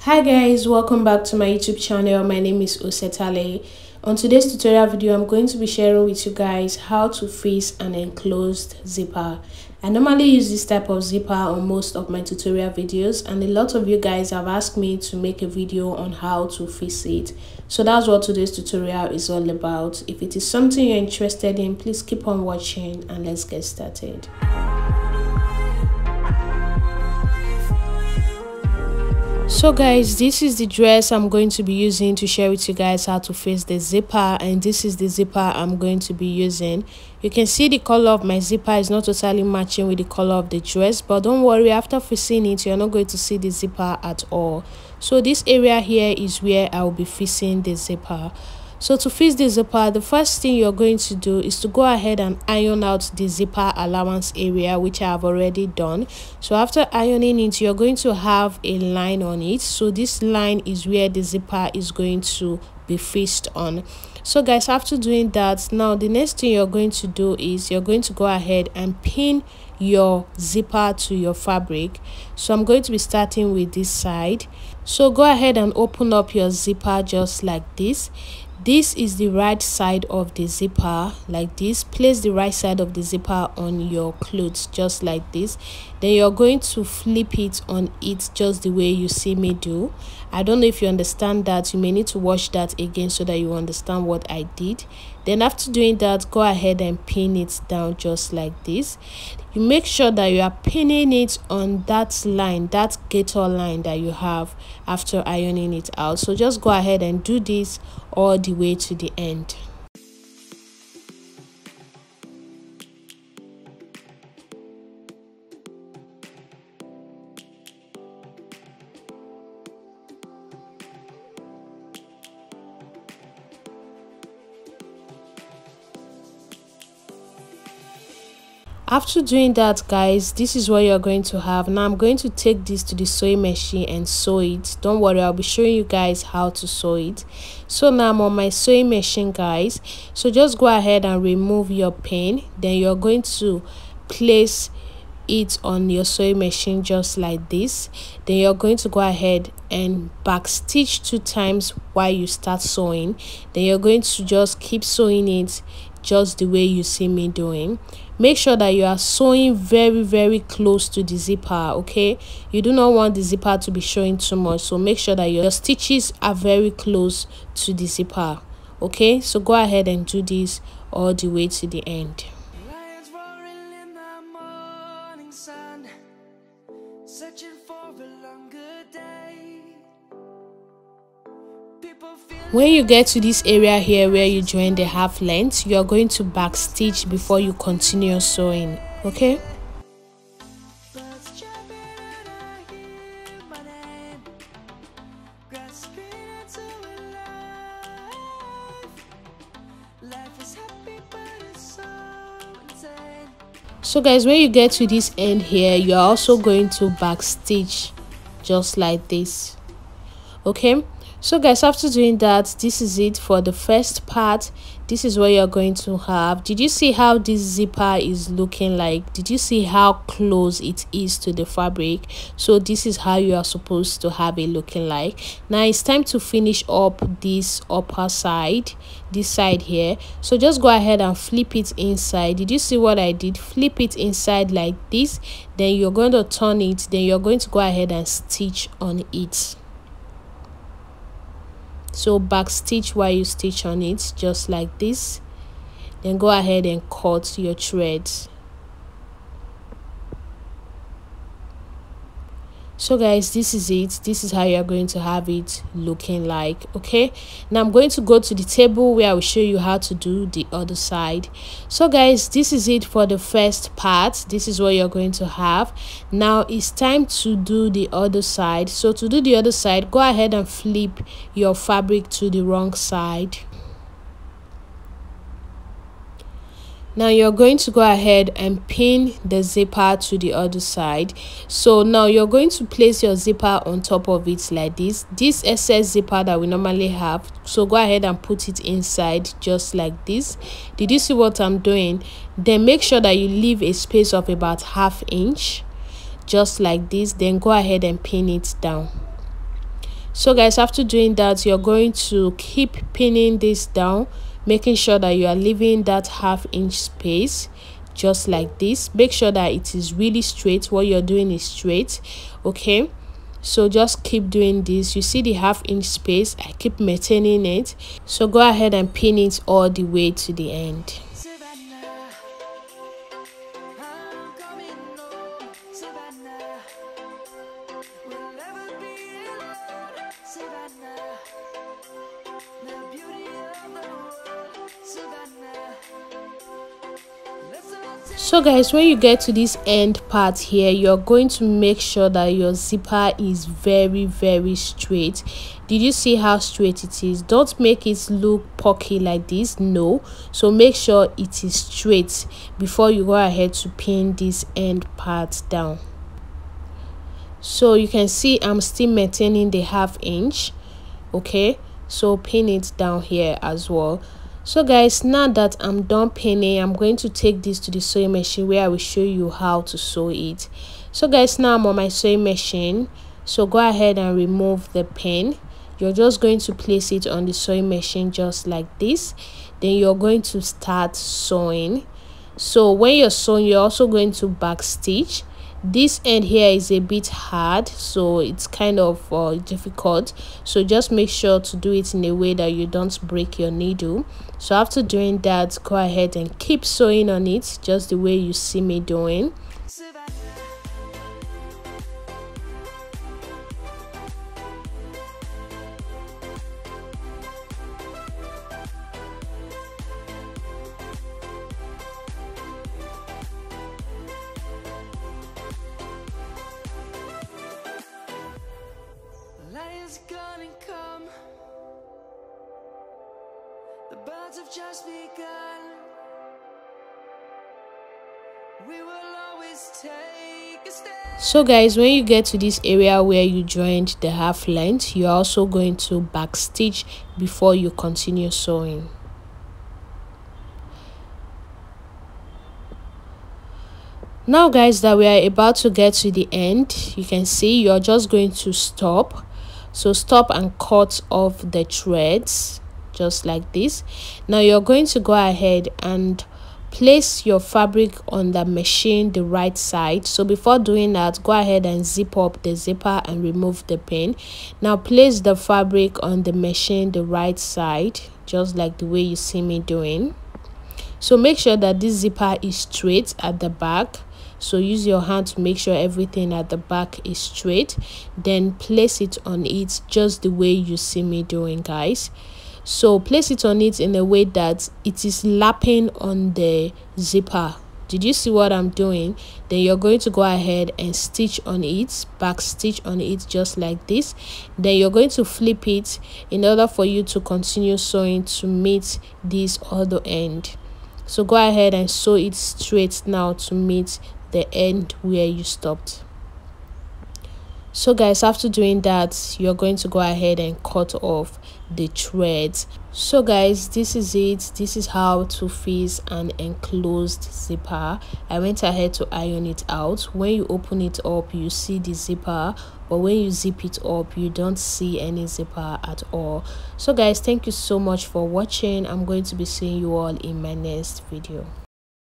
Hi guys, welcome back to my YouTube channel. My name is CORSET. On today's tutorial video, I'm going to be sharing with you guys how to fix an enclosed zipper. I normally use this type of zipper on most of my tutorial videos, and a lot of you guys have asked me to make a video on how to fix it. So that's what today's tutorial is all about. If it is something you're interested in, please keep on watching and let's get started. So guys, this is the dress I'm going to be using to share with you guys how to fix the zipper, and this is the zipper I'm going to be using. You can see the color of my zipper is not totally matching with the color of the dress, but don't worry, after fixing it you're not going to see the zipper at all. So this area here is where I will be fixing the zipper. So to fix the zipper, the first thing you're going to do is to go ahead and iron out the zipper allowance area, which I have already done. So after ironing it, you're going to have a line on it. So this line is where the zipper is going to be fixed on. So guys, after doing that, now the next thing you're going to do is you're going to go ahead and pin your zipper to your fabric. So I'm going to be starting with this side. So go ahead and open up your zipper just like this. This is the right side of the zipper, like this. Place the right side of the zipper on your clothes just like this. Then you're going to flip it on it just the way you see me do. I don't know if you understand that. You may need to watch that again so that you understand what I did. Then after doing that, go ahead and pin it down just like this. You make sure that you are pinning it on that line, that gator line that you have after ironing it out. So just go ahead and do this all the way to the end. After doing that, guys, this is what you're going to have. Now I'm going to take this to the sewing machine and sew it. Don't worry, I'll be showing you guys how to sew it. So now I'm on my sewing machine, guys. So just go ahead and remove your pin. Then you're going to place it on your sewing machine just like this. Then you're going to go ahead and back stitch 2 times while you start sewing. Then you're going to just keep sewing it just the way you see me doing. Make sure that you are sewing very close to the zipper, okay? You do not want the zipper to be showing too much, so make sure that your stitches are very close to the zipper, okay? So go ahead and do this all the way to the end. When you get to this area here where you join the half length, you are going to back stitch before you continue sewing, okay? So guys, when you get to this end here, you are also going to back stitch just like this, okay? So guys, after doing that, this is it for the first part. This is what you're going to have. Did you see how this zipper is looking like? Did you see how close it is to the fabric? So this is how you are supposed to have it looking like. Now it's time to finish up this upper side, this side here. So just go ahead and flip it inside. Did you see what I did? Flip it inside like this. Then you're going to turn it. Then you're going to go ahead and stitch on it. So back stitch while you stitch on it just like this. Then go ahead and cut your threads. So guys, this is it. This is how you're going to have it looking like, okay? Now I'm going to go to the table where I will show you how to do the other side. So guys, this is it for the first part. This is what you're going to have. Now it's time to do the other side. So to do the other side, go ahead and flip your fabric to the wrong side. Now you're going to go ahead and pin the zipper to the other side. So now you're going to place your zipper on top of it like this excess zipper that we normally have. So go ahead and put it inside just like this. Did you see what I'm doing? Then make sure that you leave a space of about ½ inch just like this. Then go ahead and pin it down. So guys, after doing that, you're going to keep pinning this down, making sure that you are leaving that ½ inch space, just like this. Make sure that it is really straight. What you're doing is straight, okay? So just keep doing this. You see the ½ inch space, I keep maintaining it. So go ahead and pin it all the way to the end. So guys, when you get to this end part here, you're going to make sure that your zipper is very straight. Did you see how straight it is? Don't make it look pokey like this, no. So make sure it is straight before you go ahead to pin this end part down. So you can see I'm still maintaining the ½ inch, okay? So pin it down here as well. So guys, now that I'm done pinning, I'm going to take this to the sewing machine where I will show you how to sew it. So guys, now I'm on my sewing machine. So go ahead and remove the pin. You're just going to place it on the sewing machine just like this. Then you're going to start sewing. So when you're sewing, you're also going to back stitch. This end here is a bit hard, so it's kind of difficult, so just make sure to do it in a way that you don't break your needle. So after doing that, go ahead and keep sewing on it just the way you see me doing. Gonna come. The birds have just begun. We will always take a step. So guys, when you get to this area where you joined the half length, you're also going to back stitch before you continue sewing. Now guys, that we are about to get to the end, you can see you're just going to stop. So stop and cut off the threads just like this. Now you're going to go ahead and place your fabric on the machine the right side. So before doing that, go ahead and zip up the zipper and remove the pin. Now place the fabric on the machine the right side just like the way you see me doing. So make sure that this zipper is straight at the back. So use your hand to make sure everything at the back is straight. Then place it on it just the way you see me doing, guys. So place it on it in a way that it is lapping on the zipper. Did you see what I'm doing? Then you're going to go ahead and stitch on it, back stitch on it just like this. Then you're going to flip it in order for you to continue sewing to meet this other end. So go ahead and sew it straight now to meet the end where you stopped. So guys, after doing that, you're going to go ahead and cut off the threads. So guys, this is it. This is how to fix an enclosed zipper. I went ahead to iron it out. When you open it up, you see the zipper, but when you zip it up, you don't see any zipper at all. So guys, thank you so much for watching. I'm going to be seeing you all in my next video.